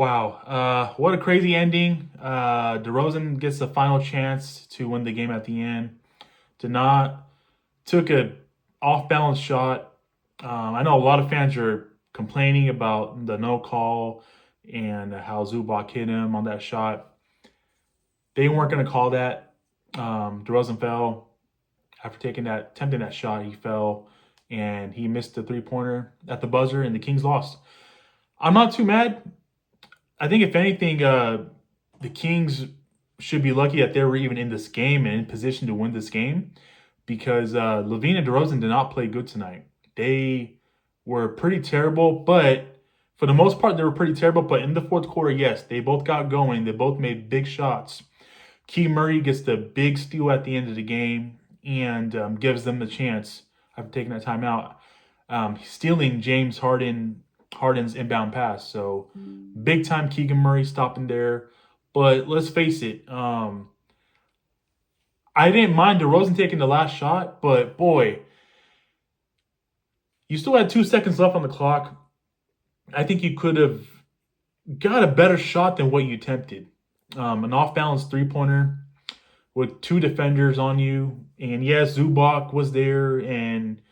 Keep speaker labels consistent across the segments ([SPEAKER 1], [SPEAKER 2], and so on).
[SPEAKER 1] Wow, what a crazy ending. DeRozan gets the final chance to win the game at the end. Did not took a off balance shot. I know a lot of fans are complaining about the no call and how Zubac hit him on that shot. They weren't going to call that. DeRozan fell after attempting that shot. He fell and he missed the 3 pointer at the buzzer, and the Kings lost. I'm not too mad. I think if anything, the Kings should be lucky that they were even in this game and in position to win this game because Levine and DeRozan did not play good tonight. They were pretty terrible, but for the most part, they were pretty terrible. But in the fourth quarter, yes, they both got going. They both made big shots. Keegan Murray gets the big steal at the end of the game and gives them the chance after taking that timeout, stealing Harden's inbound pass. So big time Keegan Murray stopping there. But let's face it, I didn't mind DeRozan taking the last shot, but boy, you still had 2 seconds left on the clock. I think you could have got a better shot than what you attempted. An off-balance three-pointer with two defenders on you. And yes, Zubac was there. And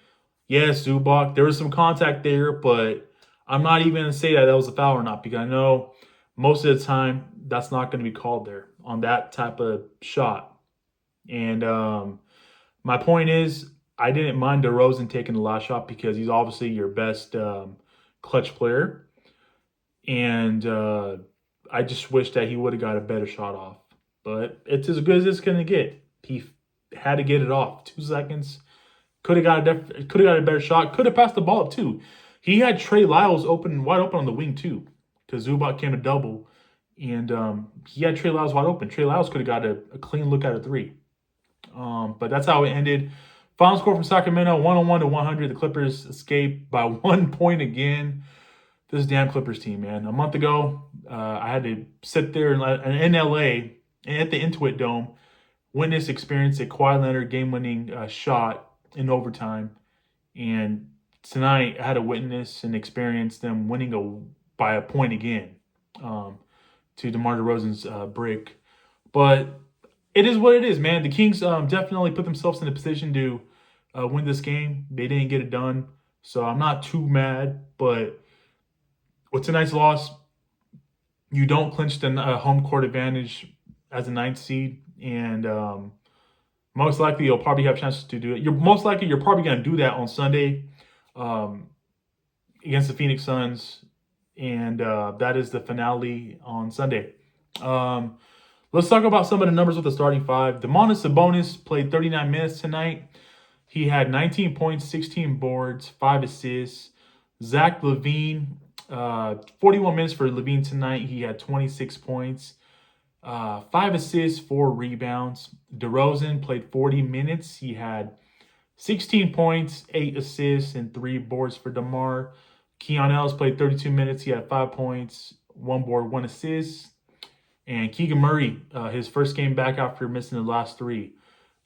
[SPEAKER 1] yes, Zubac, there was some contact there, but I'm not even going to say that was a foul or not because I know most of the time that's not going to be called there on that type of shot. And my point is, I didn't mind DeRozan taking the last shot because he's obviously your best clutch player. And I just wish that he would have got a better shot off. But it's as good as it's going to get. He had to get it off. 2 seconds. Could have got a better shot. Could have passed the ball up too. He had Trey Lyles wide open on the wing too, because Zubac came to double, and he had Trey Lyles wide open. Trey Lyles could have got a clean look at a three. But that's how it ended. Final score from Sacramento, 101 to 100. The Clippers escaped by 1 point again. This damn Clippers team, man. A month ago, I had to sit there in LA at the Intuit Dome, experience a Kawhi Leonard game-winning shot in overtime. And tonight, I had to witness and experience them winning by a point again to DeMar DeRozan's brick. But it is what it is, man. The Kings definitely put themselves in a position to win this game. They didn't get it done, so I'm not too mad. But with tonight's loss, you don't clinch the home court advantage as a ninth seed, and most likely you'll probably have chances to do it. You're probably going to do that on Sunday against the Phoenix Suns, and that is the finale on Sunday. Let's talk about some of the numbers with the starting five. Domantas Sabonis played 39 minutes tonight. He had 19 points, 16 boards, 5 assists. Zach LaVine, 41 minutes for LaVine tonight. He had 26 points, 5 assists, 4 rebounds. DeRozan played 40 minutes. He had 16 points, 8 assists, and 3 boards for DeMar. Keon Ellis played 32 minutes. He had 5 points, 1 board, 1 assist. And Keegan Murray, his first game back after missing the last 3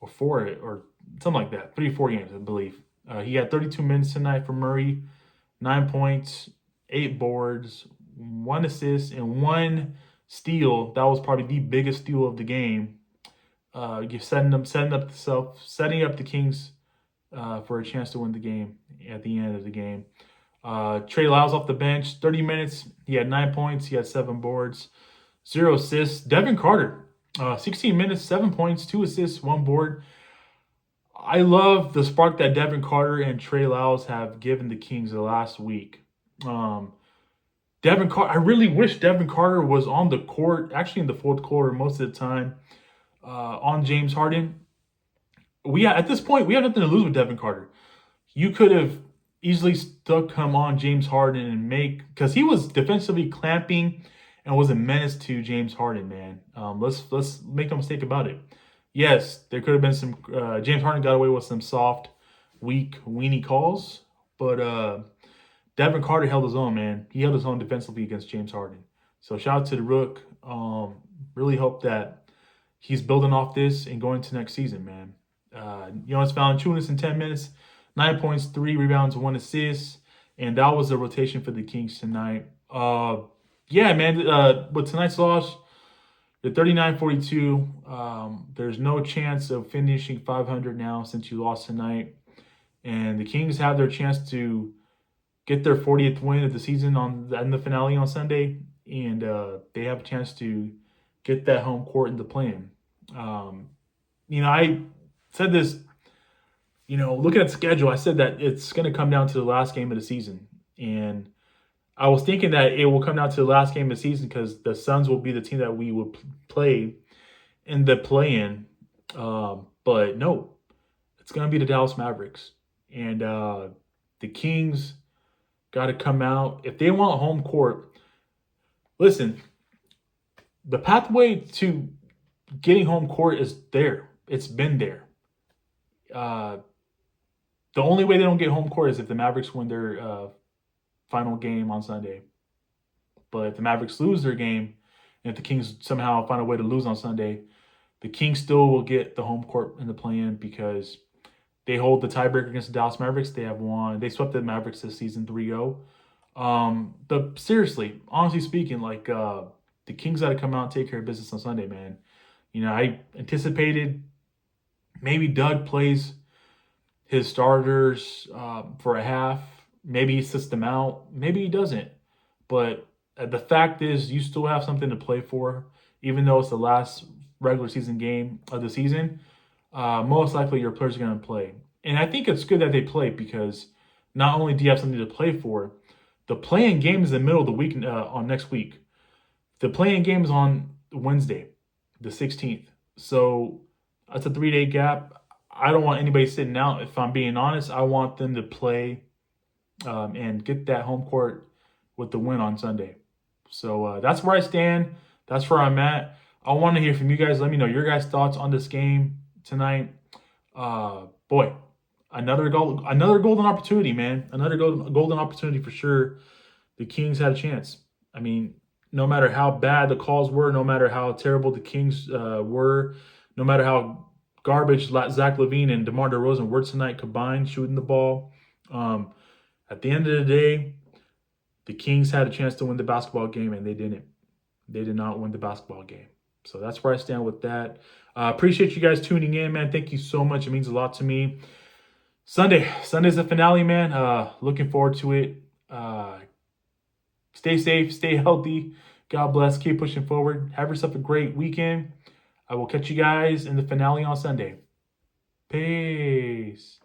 [SPEAKER 1] or 4 or something like that, 4 games, I believe. He had 32 minutes tonight for Murray, 9 points, 8 boards, 1 assist, and 1 steal. That was probably the biggest steal of the game. Setting up the Kings for a chance to win the game at the end of the game. Trey Lyles off the bench, 30 minutes. He had 9 points. He had 7 boards, 0 assists. Devin Carter, 16 minutes, 7 points, 2 assists, 1 board. I love the spark that Devin Carter and Trey Lyles have given the Kings the last week. I really wish Devin Carter was on the court, actually in the fourth quarter most of the time, on James Harden. At this point, we have nothing to lose with Devin Carter. You could have easily stuck him on James Harden and because he was defensively clamping and was a menace to James Harden, man. Let's make no mistake about it. Yes, there could have been some. James Harden got away with some soft, weak, weenie calls, but Devin Carter held his own, man. He held his own defensively against James Harden. So shout out to the Rook. Really hope that he's building off this and going to next season, man. Jonas Valanciunas in 10 minutes, 9 points, 3 rebounds, 1 assist, and that was the rotation for the Kings tonight. yeah, man, with tonight's loss, the 39-42, there's no chance of finishing 500 now since you lost tonight. And the Kings have their chance to get their 40th win of the season in the finale on Sunday, and they have a chance to get that home court in the play-in. Um, I said this. Looking at the schedule, I said that it's going to come down to the last game of the season, and I was thinking that it will come down to the last game of the season because the Suns will be the team that we would play in the play-in. But no, it's going to be the Dallas Mavericks, and the Kings got to come out if they want home court. Listen, the pathway to getting home court is there. It's been there. The only way they don't get home court is if the Mavericks win their final game on Sunday. But if the Mavericks lose their game, and if the Kings somehow find a way to lose on Sunday, the Kings still will get the home court in the play-in because they hold the tiebreaker against the Dallas Mavericks. They have won. They swept the Mavericks this season 3-0. But seriously, honestly speaking, the Kings got to come out and take care of business on Sunday, man. I anticipated maybe Doug plays his starters for a half. Maybe he sits them out. Maybe he doesn't. But the fact is, you still have something to play for, even though it's the last regular season game of the season. Most likely your players are going to play. And I think it's good that they play because not only do you have something to play for, the play-in game is in the middle of the week on next week. The play-in game is on Wednesday, the 16th. So that's a 3-day gap. I don't want anybody sitting out. If I'm being honest, I want them to play and get that home court with the win on Sunday. So that's where I stand. That's where I'm at. I want to hear from you guys. Let me know your guys' thoughts on this game tonight. Boy, another golden opportunity, man. Another golden opportunity for sure. The Kings had a chance. I mean, no matter how bad the calls were, no matter how terrible the Kings were, no matter how garbage Zach LaVine and DeMar DeRozan were tonight combined shooting the ball. At the end of the day, the Kings had a chance to win the basketball game, and they didn't. They did not win the basketball game. So that's where I stand with that. Appreciate you guys tuning in, man. Thank you so much. It means a lot to me. Sunday's the finale, man. Looking forward to it. Stay safe, stay healthy. God bless. Keep pushing forward. Have yourself a great weekend. I will catch you guys in the finale on Sunday. Peace.